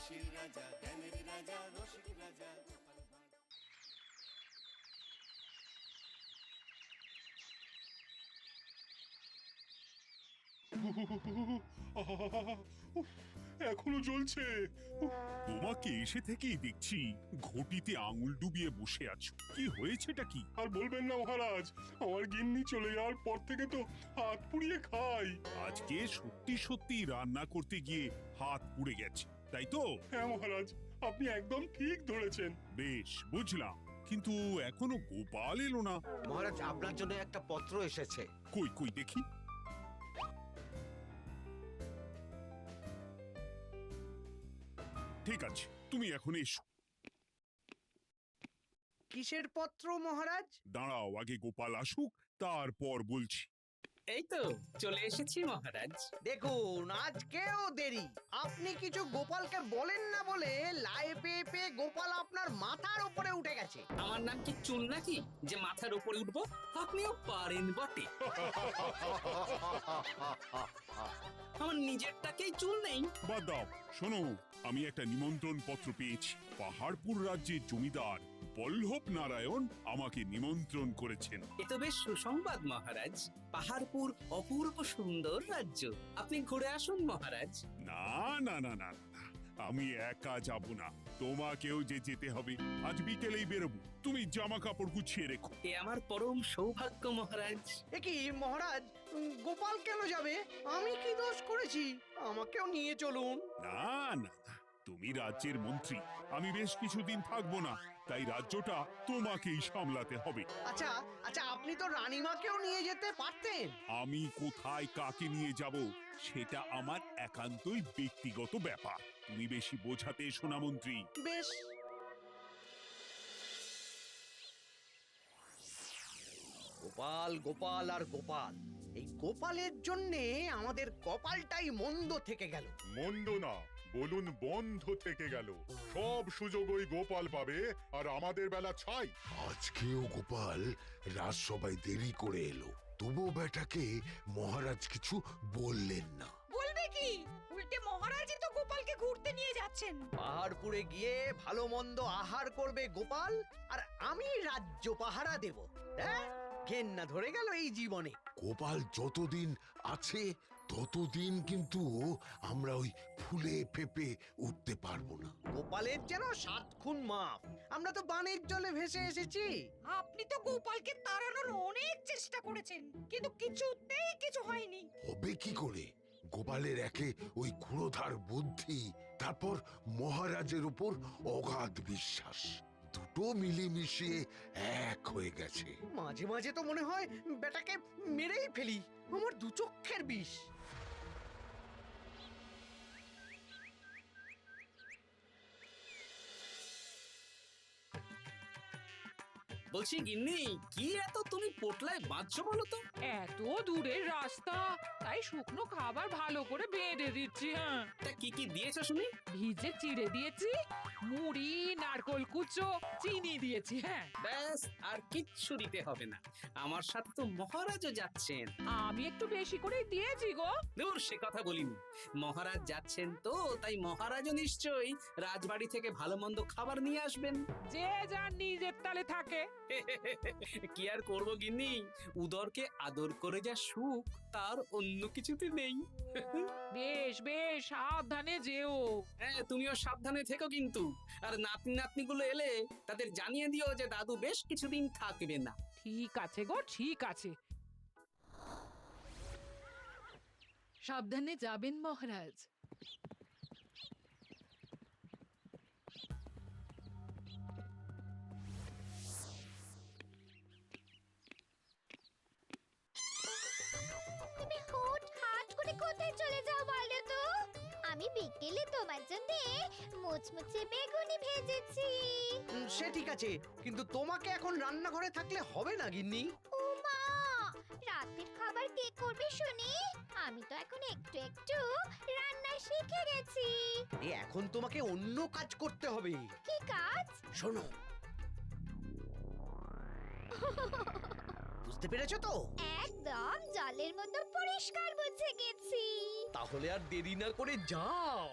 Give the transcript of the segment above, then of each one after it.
হাসির রাজা, জ্ঞানের রাজা, রসিক রাজা। এখনো জ্বলছে। তোমাকে এসে থেকেই দেখছি ঘটিতে আঙুল ডুবিয়ে বসে আছো, কি হয়েছেটা কি? আর বলবেন না মহারাজ, আমার গিন্নি চলে যাওয়ার পর থেকে তো হাত পুড়িয়ে খাই। আজকে সত্যি সত্যি রান্না করতে গিয়ে হাত পুড়ে গেছে, তাই তো? হ্যাঁ মহারাজ, আপনি একদম ঠিক ধরেছেন। বেশ, বুঝলাম, কিন্তু এখনো গোপাল এলো না। মহারাজ, আপনার জন্য একটা পত্র এসেছে। কই কই দেখি। ঠিক আছে, তুমি এখন এসো। কিসের পত্র মহারাজ? দাঁড়াও, আগে গোপাল আসুক, তারপর বলছি। এই তো চলে এসেছি মহারাজ। দেখুন, আজকেও দেরি। আপনি কিছু গোপালকে বলেন না বলে লাই পেয়ে পেয়ে গোপাল আপনার মাথার উপরে উঠে গেছে। আমার নাম কি চুল নাকি যে মাথার উপরে উঠবো? আপনিও পারেন বটে। আমার নিজেরটাকেই চুল নেই। বাদ দাও, শোনো, আমি একটা নিমন্ত্রণ পত্র পেয়েছি। পাহাড়পুর রাজ্যের জমিদার বল্লভ নারায়ণ আমাকে নিমন্ত্রণ করেছেন। এ তো বেশ সুসংবাদ মহারাজ। পাহাড়পুর অপূর্ব সুন্দর রাজ্য, আপনি ঘুরে আসুন মহারাজ। না না না না না, আমি একা যাব না, তোমাকেও যে যেতে হবে। আজ বিকেলেই বেরোবো, তুমি জামা কাপড় গুছিয়ে রেখো। এ আমার পরম সৌভাগ্য মহারাজ। এ কি মহারাজ, গোপাল কেন যাবে? আমি কি দোষ করেছি? আমাকেও নিয়ে চলুন। না না না, তুমি রাজ্যের মন্ত্রী, আমি বেশ কিছুদিন থাকবো না, তাই রাজ্যটা তোমাকেই সামলাতে হবে। আচ্ছা আচ্ছা, আপনি তো রানীমাকেও নিয়ে যেতে পারতেন। আমি কোথায় কাকে নিয়ে যাব সেটা আমার একান্তই ব্যক্তিগত ব্যাপার, তুমি বেশি বোঝাতে এসো না মন্ত্রী। বেশ। গোপাল গোপাল আর গোপাল, এই গোপালের জন্যে আমাদের কপালটাই মন্দ থেকে গেল। মন্দ না, বলুন বন্ধ থেকে গেল। সব সুযোগ ওই গোপাল পাবে, আর আমাদের বেলা ছাই। আজকেও গোপাল রাজসভায় দেরি করে এলো, তবু বেটাকে মহারাজ কিছু বললেন না। বলবে কি? উল্টে মহারাজই তো গোপালকে ঘুরতে নিয়ে যাচ্ছেন। পাহাড়পুরে গিয়ে ভালো মন্দ আহার করবে গোপাল, আর আমি রাজ্য পাহারা দেব। হ্যাঁ, ঘেন্না ধরে গেল এই জীবনে। গোপাল যতদিন আছে ততদিন কিন্তু আমরা ওই ফুলে ফেপে উঠতে পারবো না। গোপালের যেন 7 খুন মাপ। আমরা তো বানের জলে ভেসে এসেছি। আপনি তো গোপালকে তাড়ানোর অনেক চেষ্টা করেছেন, কিন্তু কিছুতেই কিছু হয়নি। হবে কি করে? গোপালের একে ওই ক্ষুরোধার বুদ্ধি, তারপর মহারাজের উপর অগাধ বিশ্বাস, দুটো মিলেমিশে এক হয়ে গেছে। মাঝে মাঝে তো মনে হয় বেটাকে মেরেই ফেলি, আমার দু চক্ষের বিষ। বলছি গিন্নি, কি এত তুমি পোটলায় বাঁধছো বলো তো? এত দূরের রাস্তা, তাই শুকনো খাবার ভালো করে বেঁধে দিচ্ছি। হ্যাঁ, তা কি কি দিয়েছো শুনি? ভিজে চিড়ে দিয়েছি, মুড়ি, নারকোল কুচো, চিনি দিয়েছি। হ্যাঁ, ব্যাস, আর কিচ্ছু দিতে হবে না। আমার সাথে তো মহারাজও যাচ্ছেন। আমি একটু বেশি করে দিয়েছি গো। দূর, সে কথা বলিনি। মহারাজ যাচ্ছেন তো, তাই মহারাজও নিশ্চয়ই রাজবাড়ি থেকে ভালো মন্দ খাবার নিয়ে আসবেন। যে যার নিজের তালে থাকে। কি আর করবো গিন্নি, উদরকে আদর করে যা সুখ তার অন্য কিছুতে নেই। বেশ বেশ, সাবধানে যেও। হ্যাঁ, তুমিও সাবধানে থেকো কিন্তু। আর নাতনি নাতনিগুলো এলে তাদের জানিয়ে দিও যে দাদু বেশ কিছুদিন থাকবে না। ঠিক আছে গো, ঠিক আছে। সাবধানে যাবেন মহারাজ। তুমি হুটহাট করে কোথায় চলে যাও বলো তো? আমি বিকেলে তোমার জন্য মুচমুচে বেগুনি ভেজেছি। সে ঠিক আছে, কিন্তু তোমাকে এখন রান্নাঘরে থাকলে হবে না গিন্নি। ও মা, রাতের খাবার কে করবে শুনি? আমি তো এখন একটু একটু রান্না শিখে গেছি। এখন তোমাকে অন্য কাজ করতে হবে। কি কাজ? শোনো, বুঝতে পেরেছো তো? একদম জলের মতো পরিষ্কার বুঝে গেছি। তাহলে আর দেরি না করে যাও।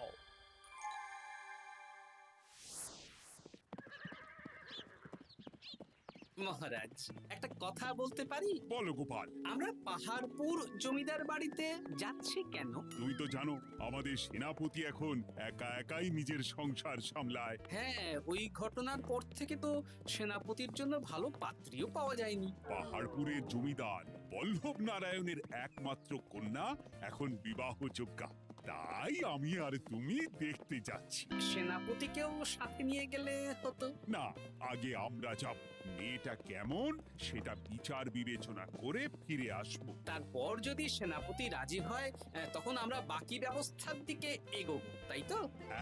মহারাজ একটা কথা বলতে পারি? বলো গোপাল। আমরা পাহাড়পুর জমিদার বাড়িতে যাচ্ছি কেন? তুমি তো জানো আমাদের সেনাপতি এখন একা একাই নিজের সংসার সামলায়। হ্যাঁ, ওই ঘটনার পর থেকে তো সেনাপতির জন্য ভালো পাত্রীও পাওয়া যায়নি। পাহাড়পুরের জমিদার বল্লভ নারায়ণের একমাত্র কন্যা এখন বিবাহযোগ্যা, তাই আমি আর তুমি দেখতে যাচ্ছি। সেনাপতিকেও সাথে নিয়ে গেলে হতো। না, আগে আমরা যাব, মেয়েটা কেমন সেটা বিচার বিবেচনা করে ফিরে আসব। তারপর যদি সেনাপতি রাজি হয় তখন আমরা বাকি ব্যবস্থার দিকে এগোবো, তাই তো?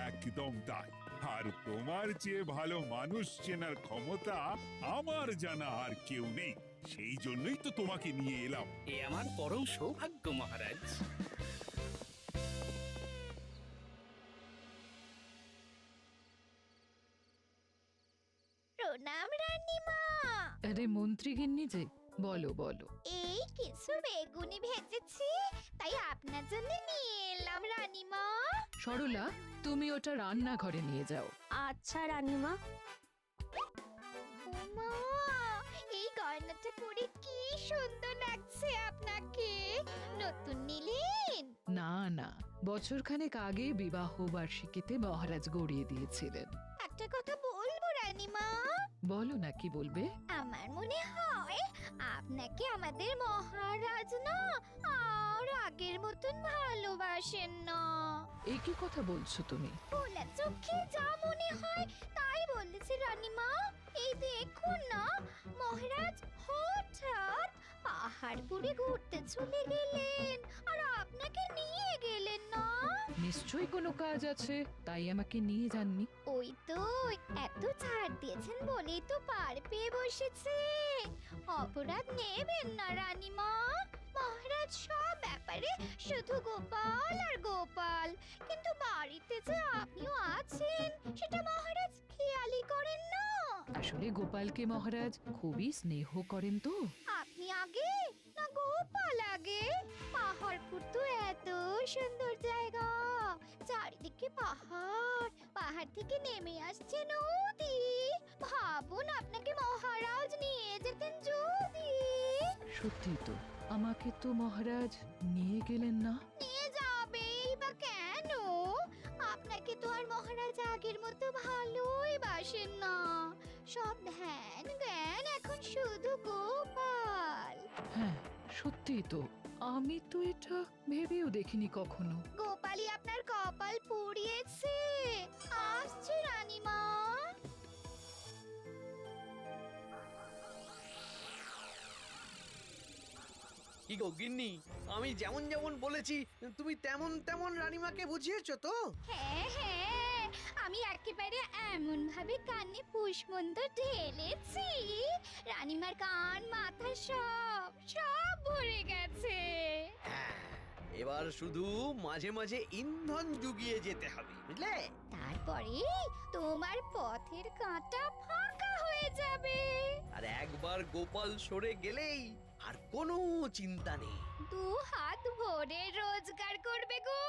একদম তাই। আর তোমার চেয়ে ভালো মানুষ চেনার ক্ষমতা আমার জানা আর কেউ নেই, সেই জন্যই তো তোমাকে নিয়ে এলাম। এ আমার পরম সৌভাগ্য মহারাজ। প্রণাম রানীমা। আরে মন্ত্রী গিন্নি যে, বলো বলো। এই কিছু বেগুনি ভেজেছি, তাই আপনার জন্য নিয়ে এলাম রানীমা। সরলা, তুমি ওটা রান্নাঘরে নিয়ে যাও। আচ্ছা রানীমা। ওমা, এই গয়নাটা পরে কি সুন্দর লাগছে আপনাকে। নতুন নিলেন? না না, বছরখানেক আগে বিবাহ বার্ষিকীতে মহারাজ গড়িয়ে দিয়েছিলেন। একটা কথা বলবো রানীমা? বলো না, কি বলবে? আমার মনে হয় আপনাকে আমাদের মহারাজ না আর আগের মতন ভালোবাসেন না। এই কি কথা বলছো তুমি? খোলা চোখে যা মনে হয় তাই বলেছি রানীমা। এই দেখুন না, মহারাজ হঠাৎ পাহাড়পুরে ঘুরতে চলে গেলেন আর আপনাকে নিয়ে গেলেন না। নিশ্চয়ই কোনো কাজ আছে, তাই আমাকে নিয়ে যাননি। ওই তো, এত ছাড় দিয়েছেন বলেই তো পার পেয়ে বসেছে। অপরাধ নেবেন না রানীমা। মহারাজ সব ব্যাপারে শুধু গোপাল আর গোপাল, কিন্তু বাড়িতে যে আপনিও আছেন সেটা মহারাজ খেয়ালই করেন না। আসলে গোপালকে মহারাজ খুবই স্নেহ করেন তো। আপনি আগে না গোপাল আগে? পাহাড়পুর তো এত সুন্দর জায়গা, চারিদিকে পাহাড়, পাহাড় থেকে নেমে আসছে নদী। ভাবুন আপনাকে মহারাজ নিয়ে যেতেন যদি। সত্যি তো, আমাকে তো মহারাজ নিয়ে গেলেন না। নিয়ে যাবেই বা কেন? আপনাকে তো আর মহারাজ আগের মতো ভালোই বাসেন না। সব ধ্যান জ্ঞান এখন শুধু গোপাল। হ্যাঁ, সত্যি তো, আমি তো এটা ভেবেও দেখিনি কখনো। গোপালই আপনার কপাল পুড়িয়েছে। আসছে রানীমা। কি গো গিন্নি, আমি যেমন যেমন বলেছি তুমি তেমন তেমন রানীমাকে বুঝিয়েছো তো? হ্যাঁ হ্যাঁ, আমি একেবারে এমন ভাবে কানে পুষ্পন্ত ঢেলেছি, রানীমার কান মাথা সব সব ভরে গেছে। এবার শুধু মাঝে মাঝে ইন্ধন জুগিয়ে যেতে হবে, বুঝলে? তারপরে তোমার পথের কাঁটা ফাঁকা হয়ে যাবে। আর একবার গোপাল সরে গেলেই আর কোনো চিন্তা নেই। দু হাত ভরে রোজগার করবে গো।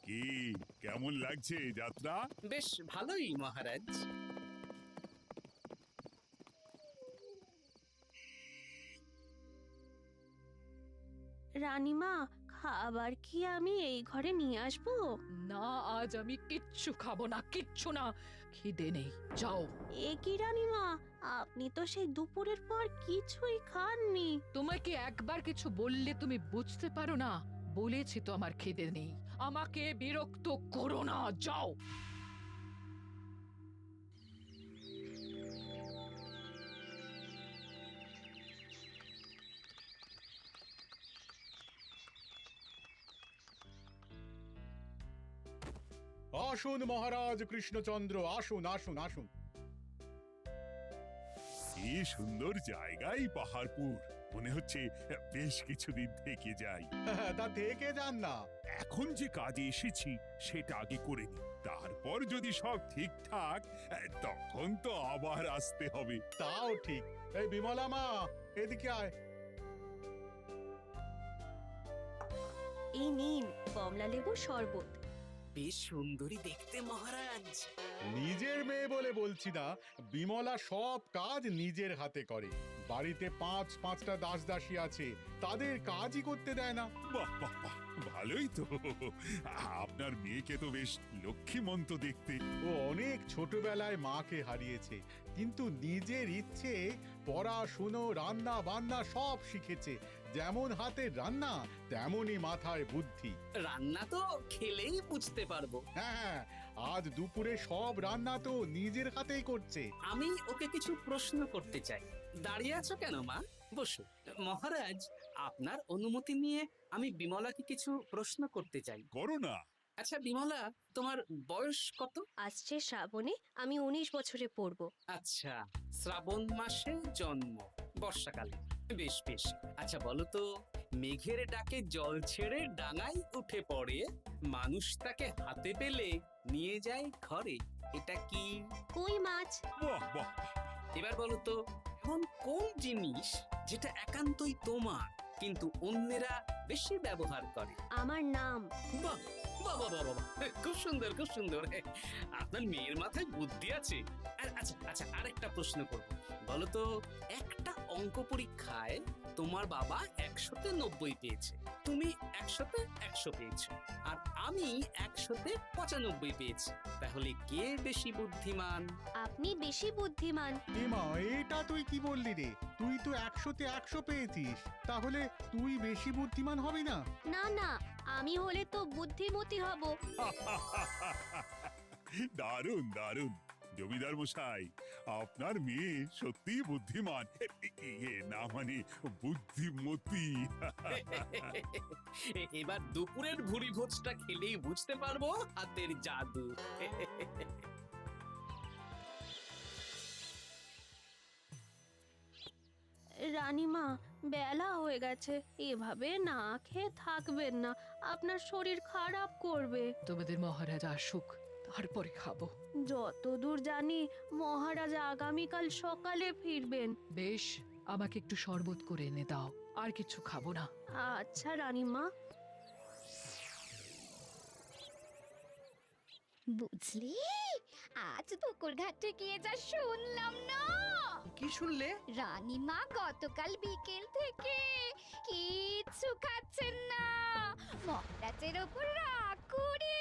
কি কেমন লাগছে যাত্রা? বেশ ভালোই মহারাজ। রানীমা, খাবার কি আমি এই ঘরে নিয়ে আসবো? না, আজ আমি কিচ্ছু খাবো না, কিচ্ছু না, খিদে নেই, যাও। এ কি রানীমা, আপনি তো সেই দুপুরের পর কিছুই খাননি। তোমাকে একবার কিছু বললে তুমি বুঝতে পারো না? বলেছি তো আমার খিদে নেই, আমাকে বিরক্ত করো না, যাও। আসুন মহারাজ কৃষ্ণচন্দ্র, আসুন আসুন আসুন। কি সুন্দর জায়গায় পাহাড়পুর, মনে হচ্ছে বেশ কিছুদিন থেকে যাই। তা থেকে যান না। এখন যে কাজে এসেছি সেটা আগে করে নি, তারপর যদি সব ঠিকঠাক তখন তো আবার আসতে হবে। তাও ঠিক। এই বিমলা মা, এদিকে আয়। এই নিন কমলা লেবুর শরবত। বেশ সুন্দরী দেখতে মহারাজ। নিজের মেয়ে বলে বলছি না, বিমলা সব কাজ নিজের হাতে করে। বাড়িতে পাঁচটা দাস দাসী আছে, তাদের কাজই করতে দেয় না। বাহ বাহ বাহ, ভালোই তো। আপনার মেয়েকে তো বেশ লক্ষ্মীমন্ত দেখতে। ও অনেক ছোটবেলায় মাকে হারিয়েছে, কিন্তু নিজের ইচ্ছে পড়াশুনো রান্না বান্না সব শিখেছে। যেমন হাতের রান্না তেমনই মাথায় বুদ্ধি। রান্না তো খেলেই বুঝতে পারবো। হ্যাঁ, আজ দুপুরে সব রান্না তো নিজের হাতেই করছে। আমি ওকে কিছু প্রশ্ন করতে চাই। দাঁড়িয়ে আছো কেন মা? বসো। মহারাজ, আপনার অনুমতি নিয়ে আমি বিমলাকে কিছু প্রশ্ন করতে চাই। করো না। আচ্ছা বিমলা, তোমার বয়স কত? আসছে শ্রাবণে আমি 19 বছরে পড়ব। আচ্ছা, শ্রাবণ মাসে জন্ম, বর্ষাকালে। বেশ বেশ। আচ্ছা বলো তো, মেঘের ডাকে জল ছেড়ে ডাঙায় উঠে পড়ে, মানুষ তাকে হাতে পেলে নিয়ে যায় ঘরে, এটা কি? কই মাছ। বাহ বাহ, এবার বলো তো, এমন কোন জিনিস যেটা একান্তই তোমার কিন্তু অন্যেরা বেশি ব্যবহার করে? আমার নাম। বাহ বাহ বাহ বাহ বাহ, খুব সুন্দর খুব সুন্দর। আপনার মেয়ের মাথায় বুদ্ধি আছে। আচ্ছা আচ্ছা, আরেকটা প্রশ্ন করব। বলো তো, একটা অঙ্ক পরীক্ষায় তোমার বাবা 100-তে 90 পেয়েছে, তুমি 100-তে 100 পেয়েছো, আর আমি 100-তে 95 পেয়েছি। তাহলে কে বেশি বুদ্ধিমান? আপনি বেশি বুদ্ধিমান। এমা, এটা তুই কি বললি রে? তুই তো 100-তে 100 পেয়েছিস, তাহলে তুই বেশি বুদ্ধিমান হবি না? না না, আমি হলে তো বুদ্ধিমতী হব। দারুণ দারুণ। জমিদার মশাই, আপনার মেয়ে সত্যিই বুদ্ধিমান। না মানে বুদ্ধিমতী। এবার দুপুরের ভুরি ভোজটা খেলেই বুঝতে পারবো হাতের জাদু। রানীমা, বেলা হয়ে গেছে, এভাবে না খেয়ে থাকবেন না, আপনার শরীর খারাপ করবে। তোমাদের মহারাজ আসুক, তারপরে খাবো। যতদূর জানি মহারাজ আগামীকাল সকালে ফিরবেন। বেশ, আমাকে একটু শরবত করে এনে দাও, আর কিছু খাবো না। আচ্ছা রানীমা। বুঝলি, আজ পুকুর ঘাটে গিয়ে যা শুনলাম না। কি শুনলে? রানীমা গতকাল বিকেল থেকে কিচ্ছু খাচ্ছেন না, মহারাজের ওপর রাগ করে।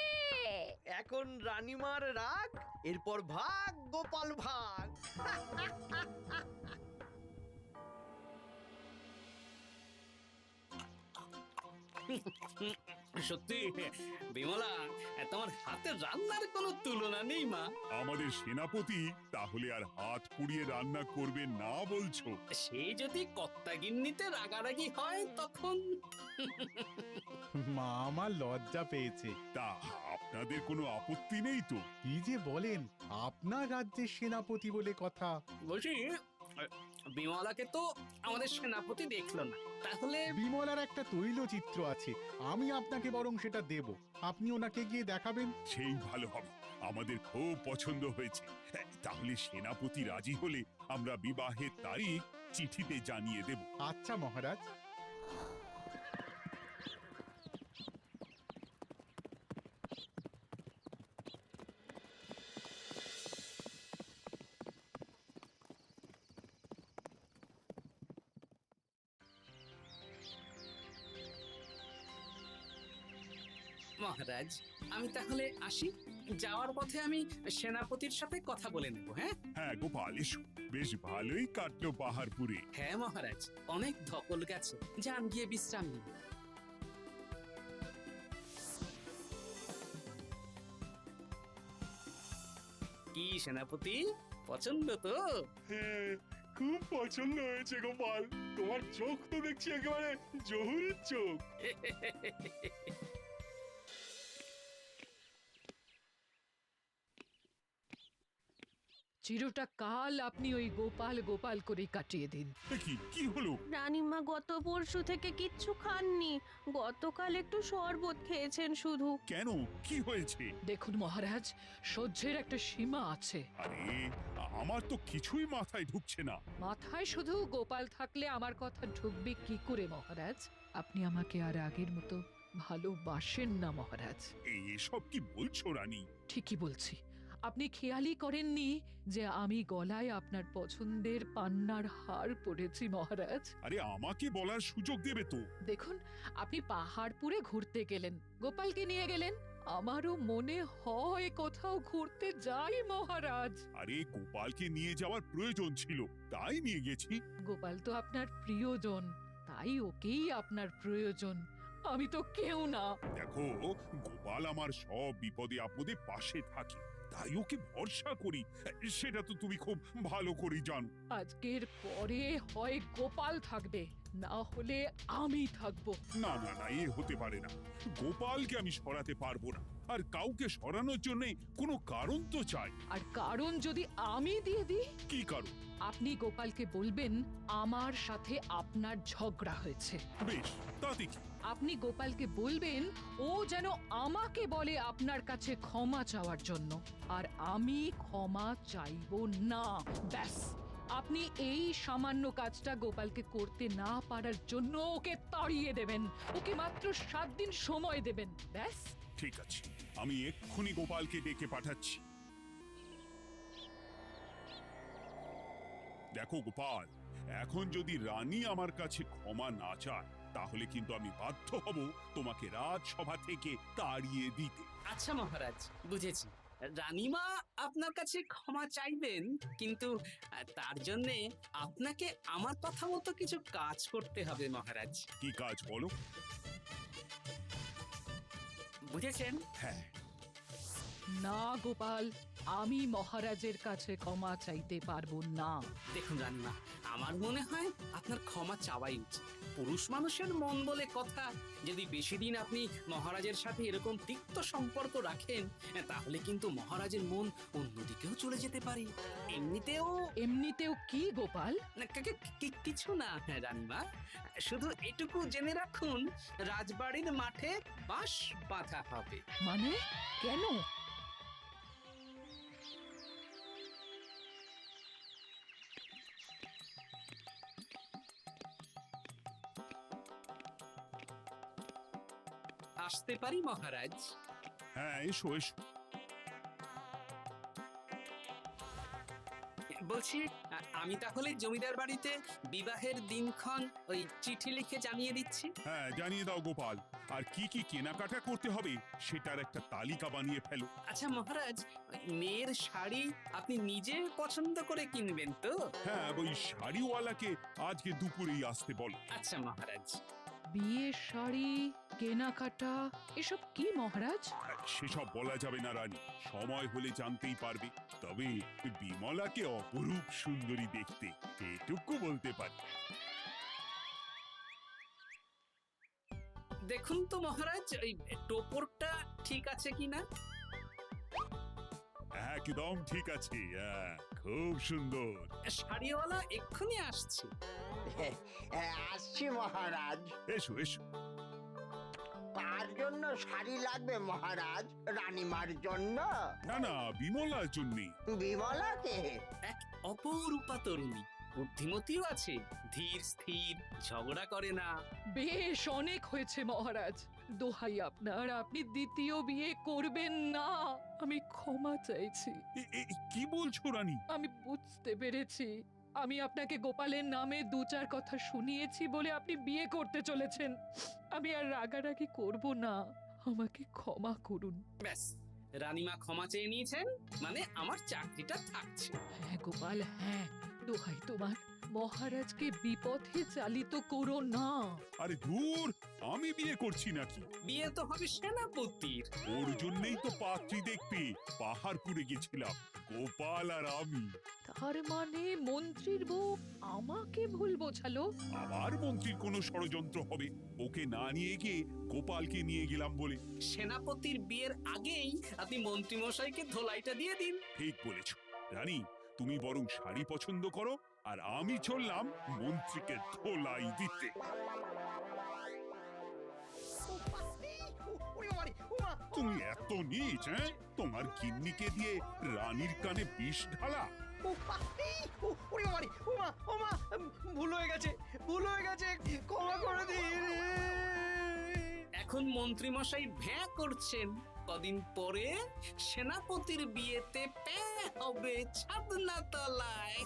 এখন রানীমার রাগ, এরপর ভাগ গোপাল ভাগ। সত্যি বিমলা, তোমার হাতের রান্নার কোনো তুলনা নেই মা। আমাদের সেনাপতি তাহলে আর হাত পুড়িয়ে রান্না করবে না বলছো? সে যদি কর্তাগিন্নিতে রাগারাগি হয় তখন। মা আমার লজ্জা পেয়েছে। তা আপনাদের কোনো আপত্তি নেই তো? কি যে বলেন, আপনার রাজ্যের সেনাপতি বলে কথা। বলছি, বিমলাকে তো আমাদের সেনাপতি দেখলো না, তাহলে? বিমলার একটা তৈলচিত্র আছে, আমি আপনাকে বরং সেটা দেব, আপনি ওনাকে গিয়ে দেখাবেন। সেই ভালো হবে, আমাদের খুব পছন্দ হয়েছে। তাহলে সেনাপতি রাজি হলে আমরা বিবাহের তারিখ চিঠিতে জানিয়ে দেব। আচ্ছা মহারাজ। মহারাজ, আমি তাহলে আসি। যাওয়ার পথে আমি সেনাপতির সাথে কথা বলে নেব। হ্যাঁ হ্যাঁ গোপাল, এসো। বেশ ভালোই কাটলো পাহাড়পুরে। হ্যাঁ মহারাজ, অনেক ধকল গেছে, যান গিয়ে বিশ্রাম নিন। কি সেনাপতি, পছন্দ তো? হ্যাঁ, খুব পছন্দ হয়েছে গোপাল। তোমার চোখ তো দেখছি একেবারে জহুরির চোখ। চিরটা কাল আপনি ওই গোপাল গোপাল করে কাটিয়ে দিন। কি হলো? রানীমা গত পরশু থেকে কিচ্ছু খাননি, গতকাল একটু শরবত খেয়েছেন শুধু। কেন, কি হয়েছে? দেখুন মহারাজ, সহ্যের একটা সীমা আছে। আরে, আমার তো কিছুই মাথায় ঢুকছে না। মাথায় শুধু গোপাল থাকলে আমার কথা ঢুকবে কি করে মহারাজ? আপনি আমাকে আর আগের মতো ভালোবাসেন না মহারাজ। এসব কি বলছো রানী? ঠিকই বলছি। আপনি খেয়ালই করেননি যে আমি গলায় আপনার পছন্দের পান্নার হার পরেছি মহারাজ। আরে আমাকে বলার সুযোগ দেবে তো। দেখুন, আপনি পাহাড়পুরে ঘুরতে গেলেন, গোপালকে নিয়ে গেলেন। আমারও মনে হয় কোথাও ঘুরতে যাই মহারাজ। আরে গোপালকে নিয়ে যাওয়ার প্রয়োজন ছিল, তাই নিয়ে গেছি। গোপাল তো আপনার প্রিয়জন, তাই ওকেই আপনার প্রয়োজন। আমি তো কেউ না। দেখো, গোপাল আমার সব বিপদে আপদে পাশে থাকে, তাই ওকে ভরসা করি। সেটা তো তুমি খুব ভালো করে জানো। আজকের পরে হয় গোপাল থাকবে, না হলে আমি থাকবো। না না না, এ হতে পারে না। গোপালকে আমি সরাতে পারবো না, আর কাউকে সরানোর জন্য কোনো কারণ তো চাই। আর কারণ যদি আমি দিয়ে দিই? কি কারণ? আপনি গোপালকে বলবেন আমার সাথে আপনার ঝগড়া হয়েছে। বেশ, তাতে কি? আপনি গোপালকে বলবেন ও যেন আমাকে বলে আপনার কাছে ক্ষমা চাওয়ার জন্য, আর আমি ক্ষমা চাইবো না। ব্যাস, আপনি এই সামান্য কাজটা গোপালকে করতে না পারার জন্য ওকে তাড়িয়ে দেবেন। ওকে মাত্র 7 দিন সময় দেবেন। ব্যাস। ঠিক আছে, আমি এক্ষুনি গোপালকে ডেকে পাঠাচ্ছি। দেখো গোপাল, এখন যদি রানী আমার কাছে ক্ষমা না চায়, তাহলে কিন্তু আমি বাধ্য হব তোমাকে রাজসভা থেকে তাড়িয়ে দিতে। আচ্ছা মহারাজ, বুঝেছি। রানীমা আপনার কাছে ক্ষমা চাইবেন, কিন্তু তার জন্য আপনাকে আমার কথা মতো কিছু কাজ করতে হবে মহারাজ। কি কাজ বলো? বুঝেছেন? হ্যাঁ। না গোপাল, আমি মহারাজের কাছে ক্ষমা চাইতে পারবো না। দেখুন রানীমা, আমার মনে হয় আপনার ক্ষমা চাওয়াই উচিত। পুরুষ মানুষের মন বলে কথা, যদি বেশি দিন আপনি মহারাজের সাথে এরকম তিক্ত সম্পর্ক রাখেন, তাহলে কিন্তু মহারাজের মন অন্যদিকেও চলে যেতে পারে। এমনিতেও কি গোপাল? কিছু না রানীমা, শুধু এটুকু জেনে রাখুন, রাজবাড়ির মাঠে বাঁশ বাঁধা হবে। মানে কেন? আসতে পারি মহারাজ? হ্যাঁ, এসো এসো। বলছি, আমি তাহলে জমিদার বাড়িতে বিবাহের দিনক্ষণ ওই চিঠি লিখে জানিয়ে দিচ্ছি। হ্যাঁ, জানিয়ে দাও গোপাল। আর কি কি কেনাকাটা করতে হবে সেটার একটা তালিকা বানিয়ে ফেলো। আচ্ছা মহারাজ, মেয়ের শাড়ি আপনি নিজে পছন্দ করে কিনবেন তো? হ্যাঁ, ওই শাড়িওয়ালাকে আজকে দুপুরেই আসতে বলো। আচ্ছা মহারাজ। বিয়ের শাড়ি, কেনাকাটা, এসব কি মহারাজ? সেসব বলা যাবে না রানী, সময় হলে জানতেই পারবে। তবে বিমলাকে অপরূপ সুন্দরী দেখতে, এটুকু বলতে পারি। দেখুন তো মহারাজ, ওই টোপরটা ঠিক আছে কিনা? একদম ঠিক আছে, খুব সুন্দর। শাড়িওয়ালা এক্ষুনি আসছে। আসছি মহারাজ। এসো এসো। কার জন্য শাড়ি লাগবে মহারাজ? রানীমার জন্য? না না, বিমলার জন্য। বিমলাকে? এক অপরূপা তরুণী, বুদ্ধিমতীও আছে, ধীর স্থির, ঝগড়া করে না। বেশ, অনেক হয়েছে মহারাজ। দোহাই আপনার, আপনি দ্বিতীয় বিয়ে করবেন না। আমি ক্ষমা চাইছি। কি বলছো রানী? আমি বুঝতে পেরেছি, আমি আপনাকে গোপালের নামে 2-4 কথা শুনিয়েছি বলে আপনি বিয়ে করতে চলেছেন। আমি আর রাগারাগি করব না, আমাকে ক্ষমা করুন। ব্যাস, রানীমা ক্ষমা চেয়ে নিয়েছেন, মানে আমার চাকরিটা থাকছে। হ্যাঁ গোপাল, হ্যাঁ, দোহাই তোমার, মহারাজকে বিপথে চালিত করো না। আরে দূর, আমি বিয়ে করছি নাকি? বিয়ে তো হবে সেনাপতির। ওর জন্যই তো পাত্রী দেখতে পাহাড়পুরে গেছিলাম, গোপাল আর আমি। তার মানে মন্ত্রীর বউ আমাকে ভুল বোঝালো? আবার মন্ত্রীর কোনো ষড়যন্ত্র হবে, ওকে না নিয়ে গিয়ে গোপালকে নিয়ে গেলাম বলে। সেনাপতির বিয়ের আগেই আপনি মন্ত্রী মশাইকে ধোলাইটা দিয়ে দিন। ঠিক বলেছ রানী, তুমি বরং শাড়ি পছন্দ করো, আর আমি চললাম মন্ত্রীকে ধোলাই দিতে। তুমি এত নীচ, তোমার গিন্নিকে দিয়ে রানীর কানে বিষ ঢালা? ভুল হয়ে গেছে, ক্ষমা করে দিন। এখন মন্ত্রীমশাই ভ্যাঁ করছেন, কদিন পরে সেনাপতির বিয়েতে প্যাঁ হবে ছাদনা তলায়।